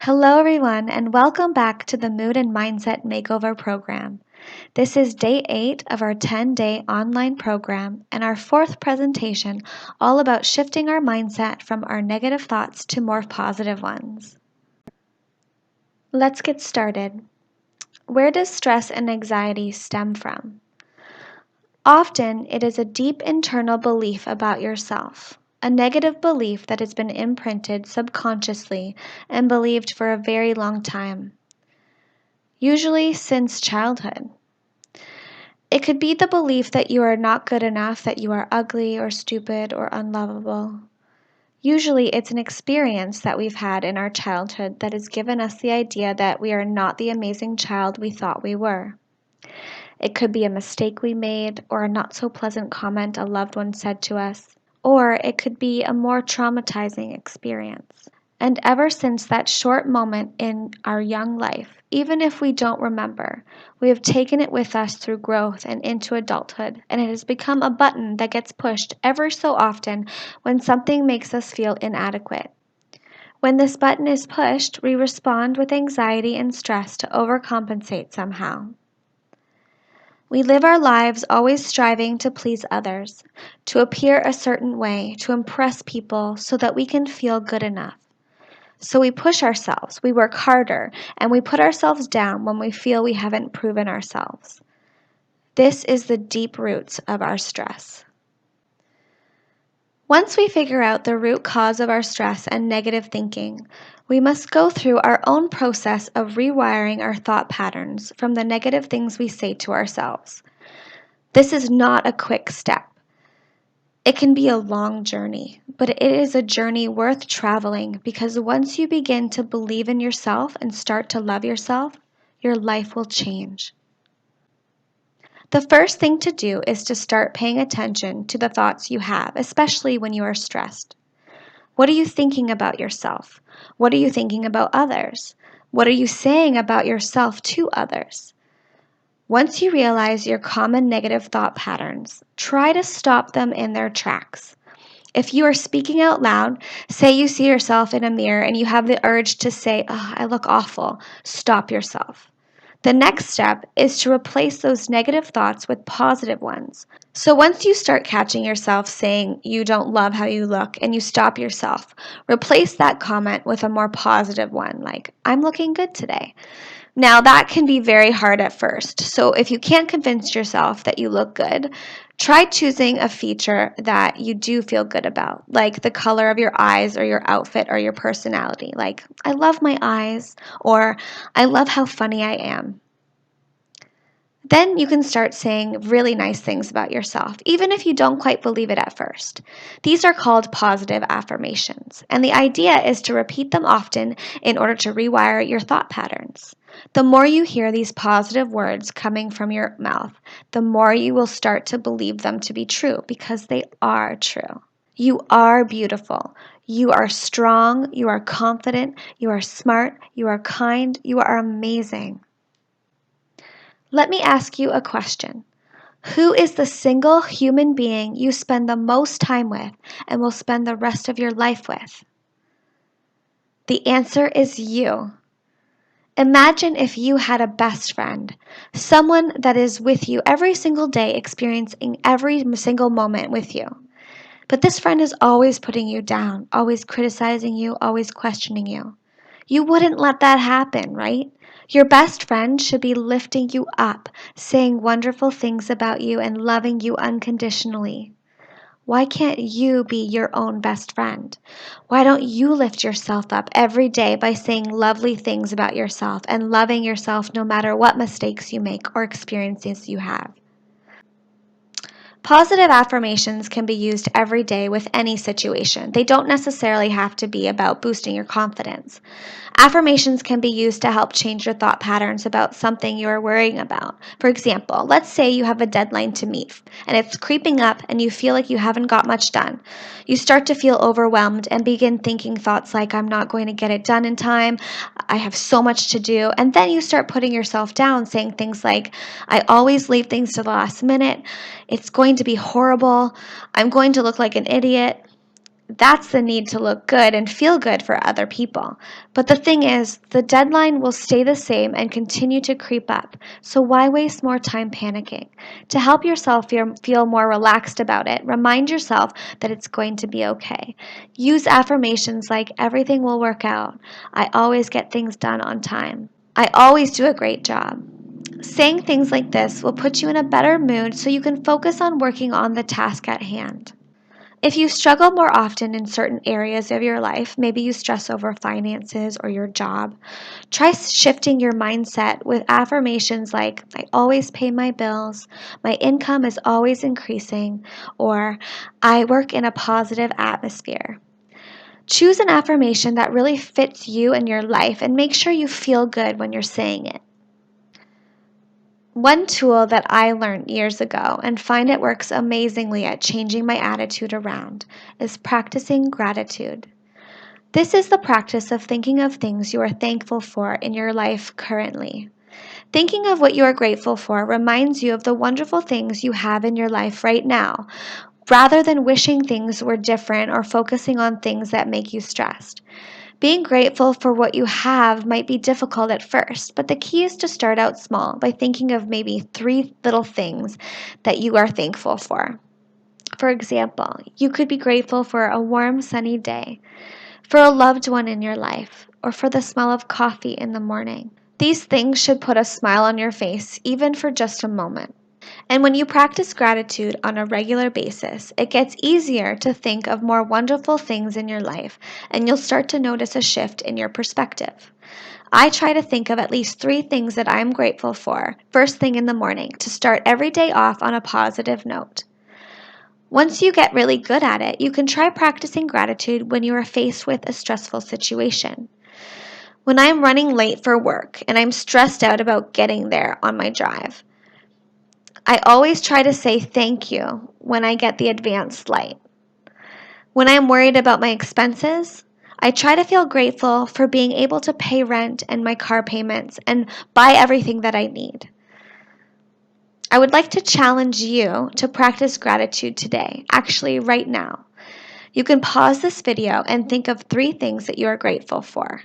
Hello, everyone, and welcome back to the Mood and Mindset Makeover program. This is day 8 of our 10-day online program and our 4th presentation, all about shifting our mindset from our negative thoughts to more positive ones. Let's get started. Where does stress and anxiety stem from? Often, it is a deep internal belief about yourself. A negative belief that has been imprinted subconsciously and believed for a very long time, usually since childhood. It could be the belief that you are not good enough, that you are ugly or stupid or unlovable. Usually it's an experience that we've had in our childhood that has given us the idea that we are not the amazing child we thought we were. It could be a mistake we made or a not so pleasant comment a loved one said to us, or it could be a more traumatizing experience. And ever since that short moment in our young life, even if we don't remember, we have taken it with us through growth and into adulthood, and it has become a button that gets pushed ever so often when something makes us feel inadequate. When this button is pushed, we respond with anxiety and stress to overcompensate somehow. We live our lives always striving to please others, to appear a certain way, to impress people so that we can feel good enough. So we push ourselves, we work harder, and we put ourselves down when we feel we haven't proven ourselves. This is the deep roots of our stress. Once we figure out the root cause of our stress and negative thinking, we must go through our own process of rewiring our thought patterns from the negative things we say to ourselves. This is not a quick step. It can be a long journey, but it is a journey worth traveling because once you begin to believe in yourself and start to love yourself, your life will change. The first thing to do is to start paying attention to the thoughts you have, especially when you are stressed. What are you thinking about yourself? What are you thinking about others? What are you saying about yourself to others? Once you realize your common negative thought patterns, try to stop them in their tracks. If you are speaking out loud, say you see yourself in a mirror and you have the urge to say, "Oh, I look awful," stop yourself. The next step is to replace those negative thoughts with positive ones. So once you start catching yourself saying you don't love how you look and you stop yourself, replace that comment with a more positive one like, "I'm looking good today." Now that can be very hard at first, so if you can't convince yourself that you look good, try choosing a feature that you do feel good about, like the color of your eyes or your outfit or your personality, like, "I love my eyes," or "I love how funny I am." Then you can start saying really nice things about yourself, even if you don't quite believe it at first. These are called positive affirmations, and the idea is to repeat them often in order to rewire your thought patterns. The more you hear these positive words coming from your mouth, the more you will start to believe them to be true because they are true. You are beautiful. You are strong. You are confident. You are smart. You are kind. You are amazing. Let me ask you a question. Who is the single human being you spend the most time with and will spend the rest of your life with? The answer is you. Imagine if you had a best friend, someone that is with you every single day, experiencing every single moment with you. But this friend is always putting you down, always criticizing you, always questioning you. You wouldn't let that happen, right? Your best friend should be lifting you up, saying wonderful things about you and loving you unconditionally. Why can't you be your own best friend? Why don't you lift yourself up every day by saying lovely things about yourself and loving yourself no matter what mistakes you make or experiences you have? Positive affirmations can be used every day with any situation. They don't necessarily have to be about boosting your confidence. Affirmations can be used to help change your thought patterns about something you are worrying about. For example, let's say you have a deadline to meet and it's creeping up and you feel like you haven't got much done. You start to feel overwhelmed and begin thinking thoughts like, "I'm not going to get it done in time. I have so much to do." And then you start putting yourself down, saying things like, "I always leave things to the last minute. It's going to be horrible. I'm going to look like an idiot." That's the need to look good and feel good for other people. But the thing is, the deadline will stay the same and continue to creep up. So why waste more time panicking? To help yourself feel more relaxed about it, remind yourself that it's going to be okay. Use affirmations like everything will work out. I always get things done on time. I always do a great job. Saying things like this will put you in a better mood so you can focus on working on the task at hand. If you struggle more often in certain areas of your life, maybe you stress over finances or your job, try shifting your mindset with affirmations like, I always pay my bills, my income is always increasing, or I work in a positive atmosphere. Choose an affirmation that really fits you and your life and make sure you feel good when you're saying it. One tool that I learned years ago and find it works amazingly at changing my attitude around is practicing gratitude. This is the practice of thinking of things you are thankful for in your life currently. Thinking of what you are grateful for reminds you of the wonderful things you have in your life right now, rather than wishing things were different or focusing on things that make you stressed. Being grateful for what you have might be difficult at first, but the key is to start out small by thinking of maybe 3 little things that you are thankful for. For example, you could be grateful for a warm, sunny day, for a loved one in your life, or for the smell of coffee in the morning. These things should put a smile on your face, even for just a moment. And when you practice gratitude on a regular basis, it gets easier to think of more wonderful things in your life, and you'll start to notice a shift in your perspective. I try to think of at least 3 things that I'm grateful for first thing in the morning to start every day off on a positive note. Once you get really good at it, you can try practicing gratitude when you are faced with a stressful situation. When I'm running late for work and I'm stressed out about getting there on my drive, I always try to say thank you when I get the advanced light. When I'm worried about my expenses, I try to feel grateful for being able to pay rent and my car payments and buy everything that I need. I would like to challenge you to practice gratitude today, actually right now. You can pause this video and think of 3 things that you are grateful for.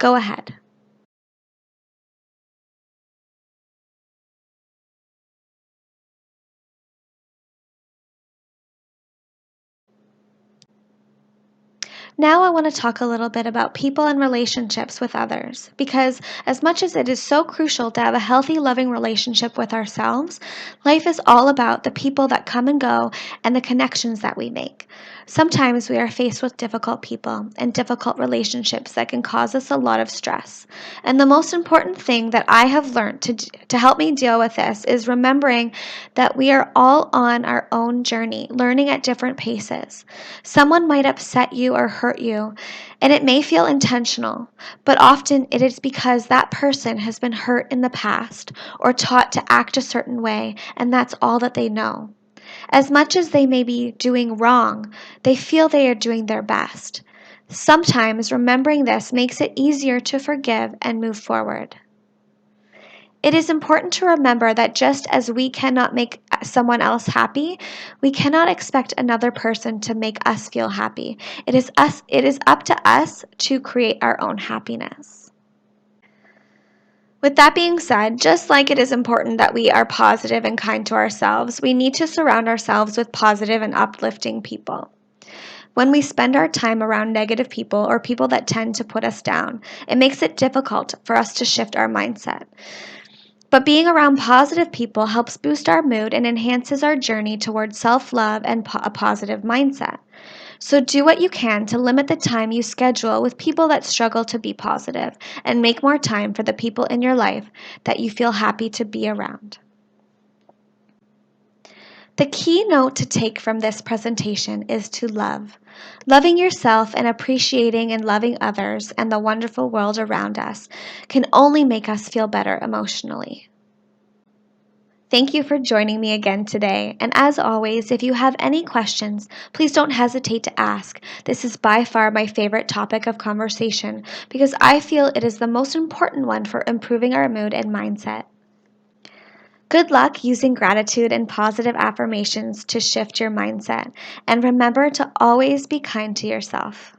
Go ahead. Now I want to talk a little bit about people and relationships with others, because as much as it is so crucial to have a healthy, loving relationship with ourselves, life is all about the people that come and go and the connections that we make. Sometimes we are faced with difficult people and difficult relationships that can cause us a lot of stress. And the most important thing that I have learned to help me deal with this is remembering that we are all on our own journey, learning at different paces. Someone might upset you or hurt you, and it may feel intentional, but often it is because that person has been hurt in the past or taught to act a certain way, and that's all that they know. As much as they may be doing wrong, they feel they are doing their best. Sometimes remembering this makes it easier to forgive and move forward. It is important to remember that just as we cannot make someone else happy, we cannot expect another person to make us feel happy. It is up to us to create our own happiness. With that being said, just like it is important that we are positive and kind to ourselves, we need to surround ourselves with positive and uplifting people. When we spend our time around negative people or people that tend to put us down, it makes it difficult for us to shift our mindset. But being around positive people helps boost our mood and enhances our journey towards self-love and a positive mindset. So do what you can to limit the time you schedule with people that struggle to be positive and make more time for the people in your life that you feel happy to be around. The key note to take from this presentation is to love. Loving yourself and appreciating and loving others and the wonderful world around us can only make us feel better emotionally. Thank you for joining me again today, and as always, if you have any questions, please don't hesitate to ask. This is by far my favorite topic of conversation because I feel it is the most important one for improving our mood and mindset. Good luck using gratitude and positive affirmations to shift your mindset. And remember to always be kind to yourself.